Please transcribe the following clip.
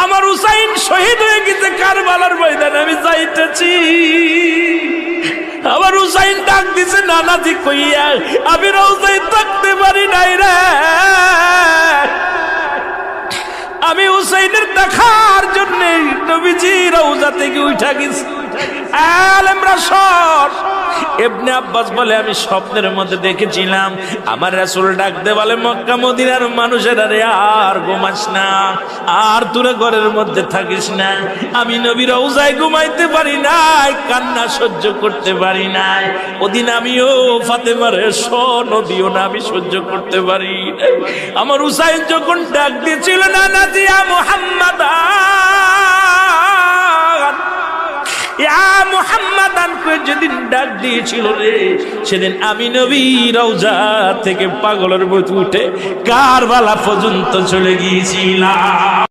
আমার হুসাইন শহীদ হয়ে গেছে কারবালার ময়দানে, আমি যাইতেছি। আমার হুসাইন ডাক দিছে নানাজি কইয়া, আমি রওজায় থাকতে পারি নাই রে, আমি হুসাইনের দেখার জন্য নবীজি রওজা থেকে উঠা গেছি। আলেমরা সর। ইবনে আব্বাস বলে আমি স্বপ্নের মধ্যে দেখেছিলাম আমার রাসূল ডাকতে বলে মক্কা মদিনার মানুষেরা রে আর ঘুমাস না, আর তোরা ঘরের মধ্যে থাকিস না। আমি নবী রওজায় ঘুমাইতে পারি নাই, কান্না সহ্য করতে পারি নাই। ওদিন আমিও ফাতেমার নদীও না আমি সহ্য করতে পারি। আমার হুসাইন যখন ডাক দিয়েছিল না নাজি ইয়া মুহাম্মাদ ইয়া মুহাম্মাদান কই যেদিন ডাক দিয়েছিল রে, সেদিন আমি নবী রওজা থেকে পাগলের মতো উঠে কারবালা পর্যন্ত চলে গিয়েছিলাম।